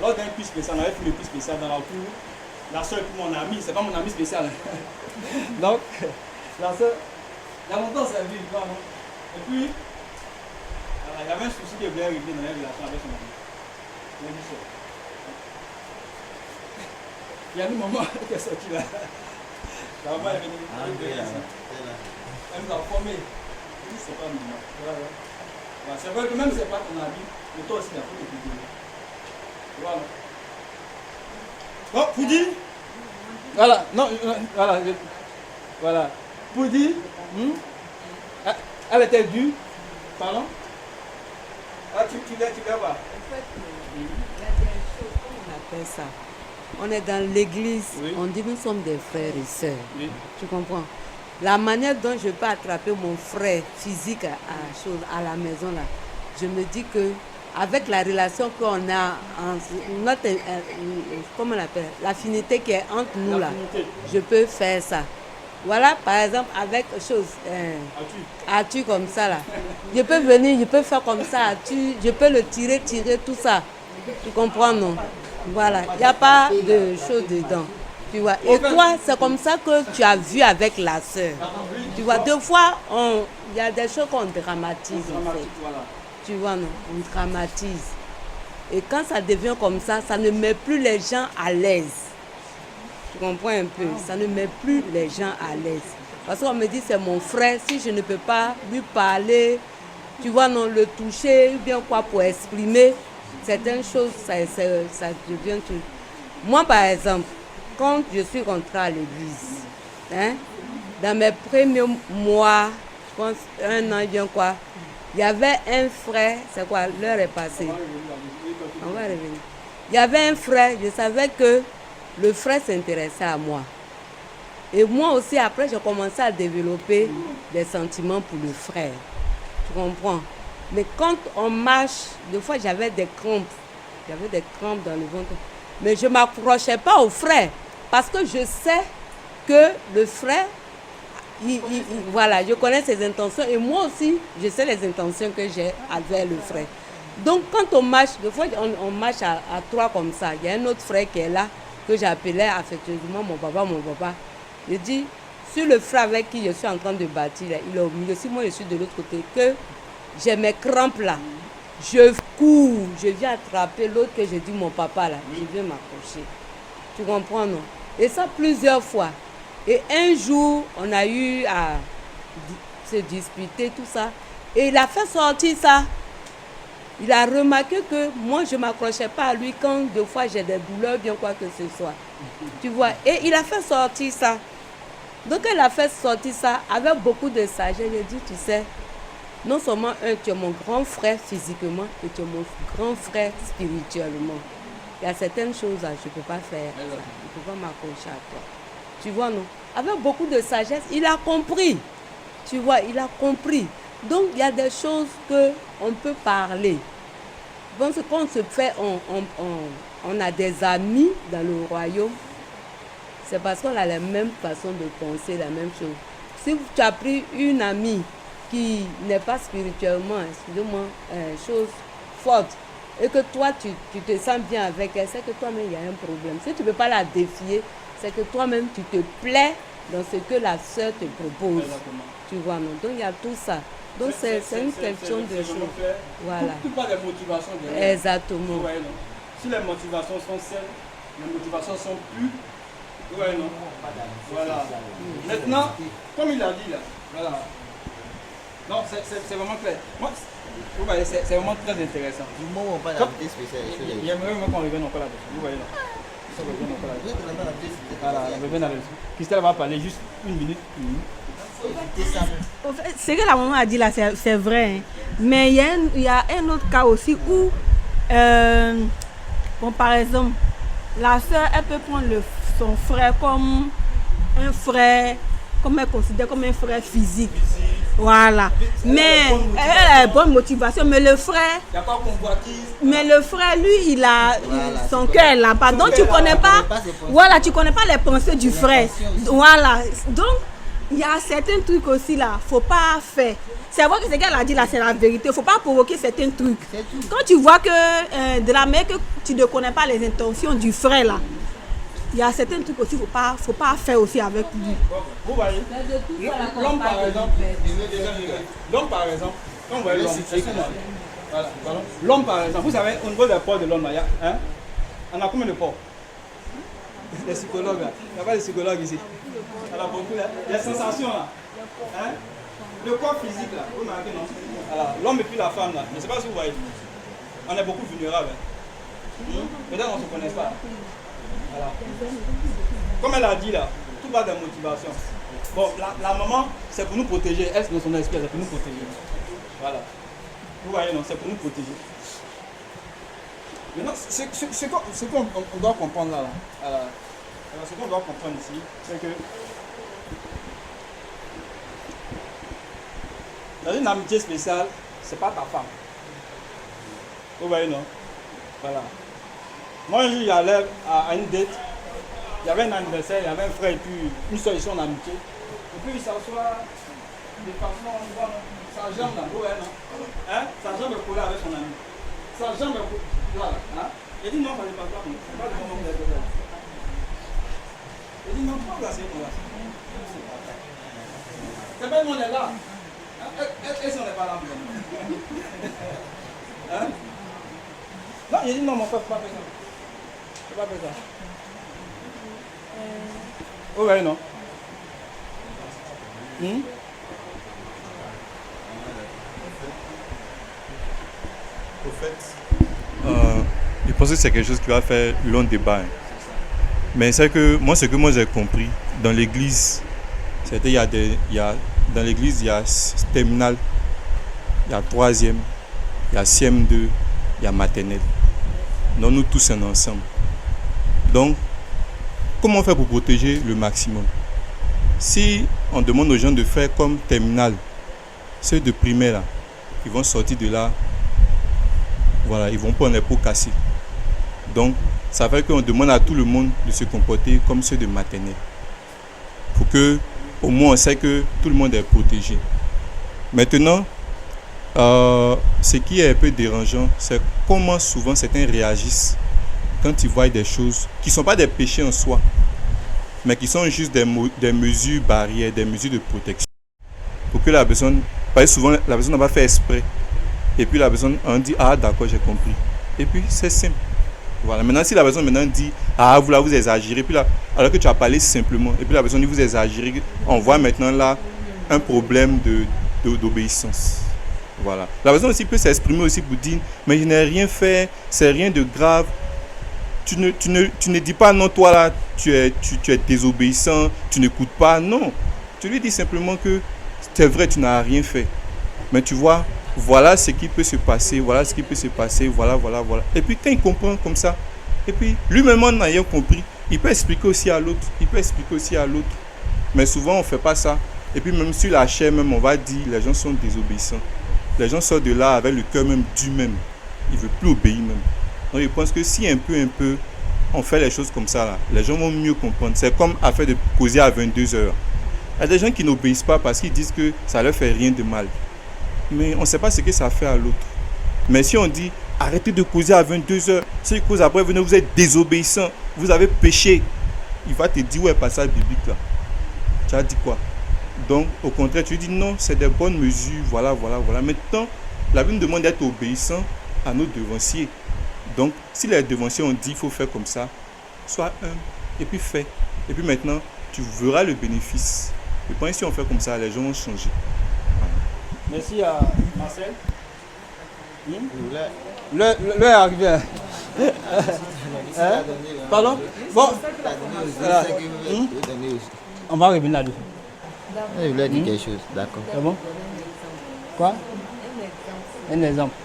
Lors d'un quiz spécial, on avait fait le quiz spécial dans la cour. La soeur est pour mon amie, c'est pas mon ami spécial. Donc, la soeur, il y a longtemps, c'est vu, non? Et puis, voilà, il y avait un souci qui voulait régler dans la relation avec son ami. Il y a un moment qui est sorti là. La maman est venue. Elle nous a formé. C'est pas normal. Voilà. C'est vrai que même si c'est pas ton ami, mais toi aussi, il faut te publier. Voilà. Bon, pour dire. Voilà. Non, voilà. Voilà. Pour dire. Elle était due. Pardon? Ah, tu l'as pas. En fait, il y a des choses, comment on appelle ça? On est dans l'église, oui. On dit nous sommes des frères et sœurs. Oui. Tu comprends? La manière dont je peux attraper mon frère physique à la maison là, je me dis que avec la relation qu'on a, comment on appelle, l'affinité qui est entre nous là, je peux faire ça. Voilà, par exemple, avec chose, Arthur comme ça là, je peux venir, je peux faire comme ça, Arthur, je peux le tirer, tout ça. Tu comprends, non? Voilà, il n'y a pas de choses dedans. Tu vois. Et toi, c'est comme ça que tu as vu avec la sœur. Tu vois, deux fois, il y a des choses qu'on dramatise en fait. Tu vois, non? On dramatise. Et quand ça devient comme ça ne met plus les gens à l'aise. Tu comprends un peu? Ça ne met plus les gens à l'aise. Parce qu'on me dit, c'est mon frère, si je ne peux pas lui parler, tu vois, non, le toucher, ou bien quoi, pour exprimer certaines choses, ça devient tout. Moi, par exemple, quand je suis rentrée à l'église, dans mes premiers mois, je pense 1 an, bien quoi, il y avait un frère, c'est quoi, l'heure est passée. On va revenir. Il y avait un frère, je savais que le frère s'intéressait à moi. Et moi aussi, après, j'ai commencé à développer des sentiments pour le frère. Tu comprends? Mais quand on marche, des fois j'avais des crampes. J'avais des crampes dans le ventre. Mais je ne m'approchais pas au frère. Parce que je sais que le frère, voilà, je connais ses intentions. Et moi aussi, je sais les intentions que j'ai avec le frère. Donc quand on marche, des fois on marche à 3 comme ça. Il y a un autre frère qui est là, que j'appelais affectueusement mon papa. Je dis, sur le frère avec qui je suis en train de bâtir, il est au milieu. Si moi je suis de l'autre côté, que j'ai mes crampes là. je cours, je viens attraper l'autre que j'ai dit mon papa là, je viens m'accrocher. Tu comprends, non? Et ça plusieurs fois. Et un jour, on a eu à se disputer, tout ça. Et il a fait sortir ça. Il a remarqué que moi, je ne m'accrochais pas à lui quand deux fois j'ai des douleurs, bien quoi que ce soit. Tu vois? Et il a fait sortir ça. Donc, il a fait sortir ça avec beaucoup de sagesse. Il a dit, tu sais, non seulement tu es mon grand frère physiquement, et tu es mon grand frère spirituellement. Il y a certaines choses là, je ne peux pas faire. Ça. Je ne peux pas m'accrocher à toi. Tu vois, non? Avec beaucoup de sagesse, il a compris. Tu vois, il a compris. Donc, il y a des choses qu'on peut parler. Bon, ce qu'on se fait, on a des amis dans le royaume. C'est parce qu'on a la même façon de penser, la même chose. Si tu as pris une amie qui n'est pas spirituellement, excusez-moi, chose forte, et que toi, tu te sens bien avec elle, c'est que toi-même, il y a un problème. Si tu ne peux pas la défier, c'est que toi-même, tu te plais dans ce que la sœur te propose. Exactement. Tu vois, non? Donc, il y a tout ça. Donc, c'est une question de choses. Voilà. Tout pas des motivations derrière. Exactement. Ouais, non. Si les motivations sont saines, les motivations sont plus. Ouais, non. Voilà. Maintenant, comme il a dit là, voilà. Non, c'est vraiment clair. Moi, vous voyez, c'est vraiment très intéressant. Du moment où on parle d'invité spécial, J'aimerais vraiment qu'on revienne encore là-dessus. Vous voyez, non. On revienne encore là-dessus. Voilà, on revient là-dessus. Christelle va parler juste une minute. En fait, ce que la maman a dit là, c'est vrai. Hein. Mais il y a un autre cas aussi où, bon, par exemple, la soeur, elle peut prendre son frère comme un frère, comme elle considère comme un frère physique. Voilà. Mais elle a une bonne motivation. Mais le frère, Il n'y a pas convoitise. mais le frère, lui, il a son cœur est là-bas. Donc tu connais pas, voilà, tu connais pas les pensées du frère. Voilà. Donc il y a certains trucs aussi là, faut pas faire. C'est vrai que ce qu'elle a dit là, c'est la vérité. Faut pas provoquer certains trucs. Quand tu vois que de la manière que tu ne connais pas les intentions du frère là, il y a certains trucs aussi, faut pas faire aussi avec lui. Vous voyez, l'homme par exemple, quand vous voyez l'homme, excusez-moi. Voilà, pardon. L'homme par exemple, vous savez, au niveau des pores de l'homme, là, hein, on a combien de pores? Les psychologues là, il n'y a pas de psychologues ici. On a beaucoup là. Les sensations là. Hein? Le corps physique là, vous marquez non? Voilà. L'homme et puis la femme là, je ne sais pas si vous voyez. On est beaucoup vulnérables. Hein? Peut-être on ne se connaît pas. Voilà. Comme elle a dit là, tout va des motivations. Bon, la maman, c'est pour nous protéger. Elle, c'est son esprit, c'est pour nous protéger. Voilà. Vous voyez, non, c'est pour nous protéger. Maintenant, ce qu'on doit comprendre là, alors, ce qu'on doit comprendre ici, c'est que dans une amitié spéciale, c'est pas ta femme. Vous voyez, non? Voilà. Moi, un jour, j'allais à une date. Il y avait un anniversaire, il y avait un frère et puis une soeur ici en amitié. Et puis il s'assoit de façon, on voit sa jambe là, ouais, non? Hein? Sa jambe est collée avec son ami. Sa jambe est collée, voilà. Hein? Il dit non, ça ne passe pas, c'est pas le moment où vous êtes là. Il dit non, pourquoi vous asseyez comme ça? C'est pas le monde est là. Est-ce qu'on n'est pas là? Hein? Non, il dit non, mon frère, faut pas faire ça. Faut pas faire ça. Oh ouais, non. Au fait, je pense que c'est quelque chose qui va faire long débat. Hein. Mais c'est que moi, ce que moi j'ai compris dans l'église, c'était dans l'église il y a terminale, il y a troisième, il y a CM2, il y a maternelle. Donc nous tous sommes ensemble. Donc, comment on fait pour protéger le maximum? Si on demande aux gens de faire comme terminale, ceux de primaire là, ils vont sortir de là, voilà, ils vont prendre les pots cassés. Donc, ça fait qu'on demande à tout le monde de se comporter comme ceux de maternelle. Pour que, au moins, on sait que tout le monde est protégé. Maintenant, ce qui est un peu dérangeant, c'est comment souvent certains réagissent quand ils voient des choses qui ne sont pas des péchés en soi, mais qui sont juste des mesures barrières, des mesures de protection. Pour que la personne, parce que souvent la personne n'a pas fait exprès, Et puis la personne on dit ah d'accord, j'ai compris. Et puis c'est simple. Voilà. Maintenant si la personne maintenant dit ah vous là vous exagérez, puis là alors que tu as parlé simplement, et puis la personne dit vous exagérez, on voit maintenant là un problème d'obéissance. Voilà. La personne aussi peut s'exprimer aussi pour dire mais je n'ai rien fait, c'est rien de grave. Tu ne dis pas non, toi là, tu es désobéissant, tu n'écoutes pas. Non. Tu lui dis simplement que c'est vrai, tu n'as rien fait. Mais tu vois, voilà ce qui peut se passer, voilà ce qui peut se passer, voilà. Et puis quand il comprend comme ça, et puis lui-même en ayant compris, il peut expliquer aussi à l'autre, Mais souvent on ne fait pas ça. Et puis même sur la chair, même on va dire, les gens sont désobéissants. Les gens sortent de là avec le cœur même dur même. Ils ne veulent plus obéir même. Donc je pense que si un peu, on fait les choses comme ça, là, les gens vont mieux comprendre. C'est comme affaire de causer à 22 heures. Il y a des gens qui n'obéissent pas parce qu'ils disent que ça ne leur fait rien de mal. Mais on ne sait pas ce que ça fait à l'autre. Mais si on dit, arrêtez de causer à 22 heures, si cause après, vous êtes désobéissant, vous avez péché, il va te dire, ouais, passage biblique là. Tu as dit quoi? Donc, au contraire, tu dis, non, c'est des bonnes mesures, voilà. Maintenant, la Bible nous demande d'être obéissant à nos devanciers. Donc, si les devanciers ont dit qu'il faut faire comme ça, sois humble et puis fais. Et puis maintenant, tu verras le bénéfice. Et puis si on fait comme ça, les gens vont changer. Voilà. Merci à Marcel. Le est arrivé. Hein? Pardon? Bon. On va revenir là-dessus. Il voulait dire quelque chose, d'accord. C'est bon? Quoi? Un exemple.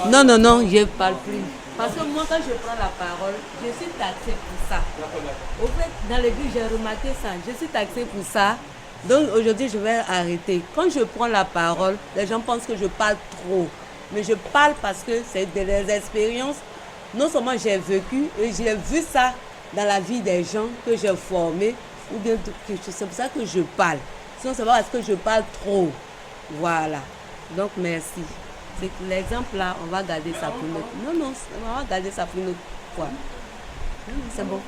Non, je ne parle plus. Parce que moi, quand je prends la parole, je suis taxée pour ça. Au fait, dans l'église, j'ai remarqué ça. Je suis taxée pour ça. Donc aujourd'hui, je vais arrêter. Quand je prends la parole, les gens pensent que je parle trop. Mais je parle parce que c'est des expériences. Non seulement j'ai vécu, et j'ai vu ça dans la vie des gens que j'ai formés. Ou bien c'est pour ça que je parle. Sinon, c'est pas parce que je parle trop. Voilà. Donc merci. C'est que l'exemple là, on va garder ça pour notre. Non, on va garder ça pour une autre fois. C'est bon.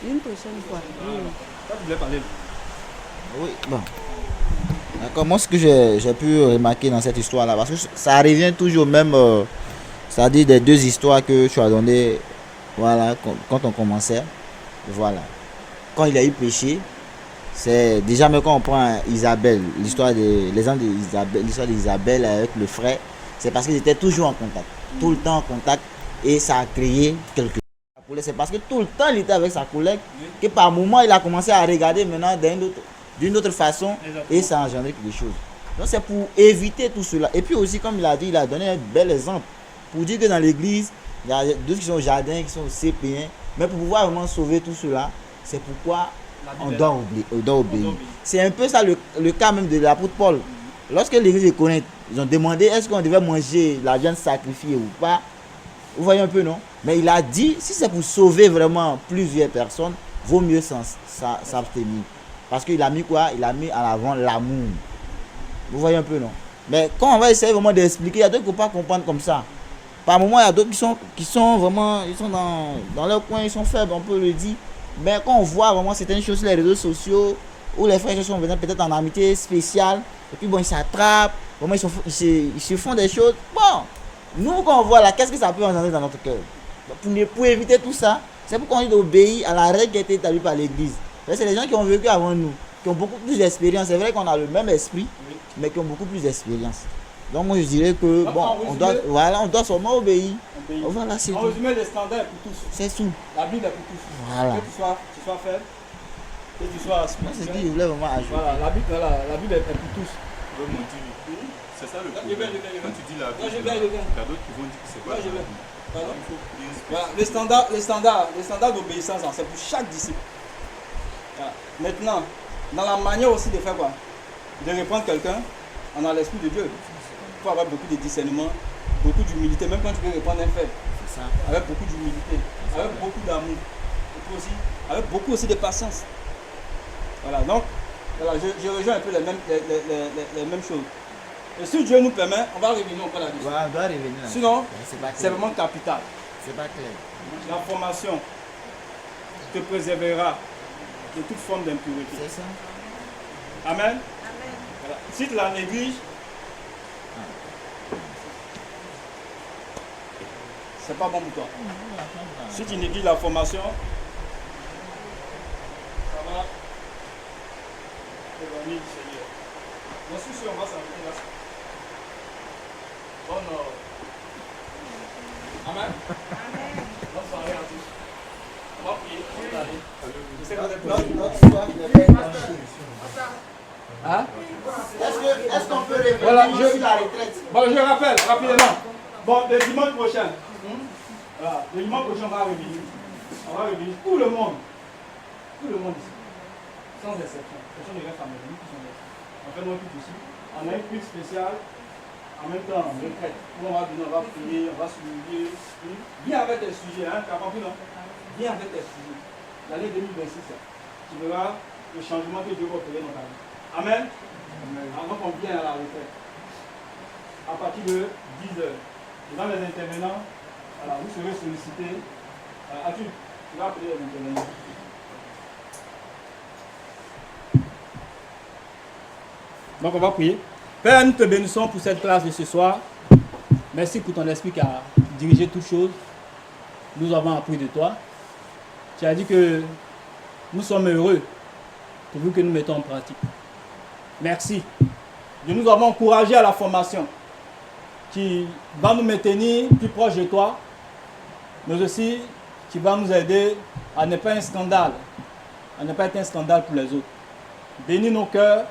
Une prochaine fois. Oui, bon. D'accord, moi ce que j'ai pu remarquer dans cette histoire là, parce que ça revient toujours même, c'est-à-dire des deux histoires que tu as données, voilà, quand on commençait, voilà. Quand il a eu péché, c'est déjà même quand on prend Isabelle, l'histoire d'Isabelle avec le frère, c'est parce qu'ils étaient toujours en contact, tout le temps en contact, et ça a créé quelque chose. C'est parce que tout le temps il était avec sa collègue que par moment il a commencé à regarder maintenant d'une autre façon et ça a engendré quelque chose. Donc c'est pour éviter tout cela. Et puis aussi comme il a dit, il a donné un bel exemple pour dire que dans l'église, il y a d'autres qui sont au jardin, qui sont au CP1, mais pour pouvoir vraiment sauver tout cela, c'est pourquoi on doit obéir. C'est un peu ça le cas même de l'apôtre Paul. Lorsque l'église de Corinthe, ils ont demandé est-ce qu'on devait manger la viande sacrifiée ou pas. Vous voyez un peu, non? Mais il a dit, si c'est pour sauver vraiment plusieurs personnes, vaut mieux s'abstenir. Parce qu'il a mis quoi? Il a mis en avant l'amour. Vous voyez un peu, non? Mais quand on va essayer vraiment d'expliquer, il y a d'autres qui ne peuvent pas comprendre comme ça. Par moment, il y a d'autres qui sont vraiment, ils sont dans leur coin, ils sont faibles, on peut le dire. Mais quand on voit vraiment certaines choses sur les réseaux sociaux, où les frères sont venus peut-être en amitié spéciale, et puis bon, ils s'attrapent, vraiment ils se font des choses. Bon, nous quand on voit là, qu'est-ce que ça peut engendrer dans notre cœur? Pour éviter tout ça, c'est pourquoi on dit d'obéir à la règle qui a été établie par l'église. C'est les gens qui ont vécu avant nous, qui ont beaucoup plus d'expérience. C'est vrai qu'on a le même esprit, mais qui ont beaucoup plus d'expérience. Donc moi je dirais que bon, on doit seulement obéir. Voilà, c'est tout. En résumé, le standard est pour tous. C'est tout. La Bible est pour tous. Voilà. Que tu sois faible, que tu sois Moi c'est ce que je voulais vraiment ajouter. Voilà, la Bible est pour tous. C'est ça le problème. Quand tu dis la Bible, il y a d'autres qui vont dire que c'est pas la Bible. Voilà, le standard d'obéissance, c'est pour chaque disciple. Voilà. Maintenant, dans la manière aussi de faire quoi? De répondre quelqu'un, on a l'esprit de Dieu. Il faut avoir beaucoup de discernement, beaucoup d'humilité, même quand tu veux répondre un fait. C'est ça. Avec beaucoup d'humilité, avec beaucoup d'amour. Et puis aussi, avec beaucoup aussi de patience. Voilà, donc, voilà, je rejoins un peu les mêmes choses. Et si Dieu nous permet, on va revenir encore là-dessus. Voilà, on doit revenir là. Sinon, c'est vraiment capital. C'est pas clair. La formation te préservera de toute forme d'impureté. C'est ça. Amen. Voilà. Si tu la négliges, c'est pas bon pour toi. Si tu négliges la formation, ça va éloigner du Seigneur. Je suis sûr, on va s'arrêter là. Bonne. Amen. Bonne soirée à tous. On va prier. Je sais que vous êtes hein? Est-ce qu'on peut revenir voilà, sur la retraite? Bon, je rappelle rapidement. Bon, le dimanche prochain. Voilà, le dimanche prochain, on va revenir. On va revenir. Tout le monde ici. Sans exception. Ce sont les restes à maison qui sont là. On fait notre ici. On a une culte spéciale. En même temps, retraite. Où on va venir, on va prier, on va souligner. Viens avec tes sujets, hein, tu as compris, non? Viens avec tes sujets. L'année 2026, tu verras le changement que Dieu va opérer dans ta vie. Amen. Avant qu'on vienne à la retraite. À partir de 10 heures. Dans les intervenants, voilà, vous serez sollicités. Tu vas appeler les intervenants. Donc on va prier. Père, nous te bénissons pour cette classe de ce soir. Merci pour ton esprit qui a dirigé toutes choses. Nous avons appris de toi. Tu as dit que nous sommes heureux pourvu que nous mettons en pratique. Merci de nous avoir encouragés à la formation qui va nous maintenir plus proche de toi, mais aussi qui va nous aider à ne pas être un scandale, à ne pas être un scandale pour les autres. Bénis nos cœurs,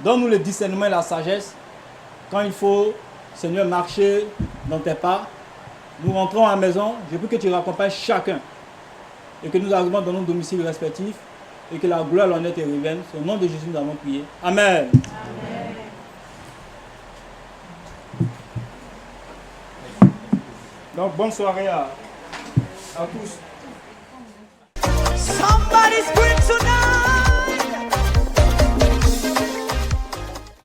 donne-nous le discernement et la sagesse quand il faut, Seigneur, marcher dans tes pas. Nous rentrons à la maison, je veux que tu raccompagnes chacun et que nous arrivons dans nos domiciles respectifs et que la gloire et l'honneur te reviennent. Au nom de Jésus, nous avons prié. Amen. Amen. Donc, bonne soirée à tous.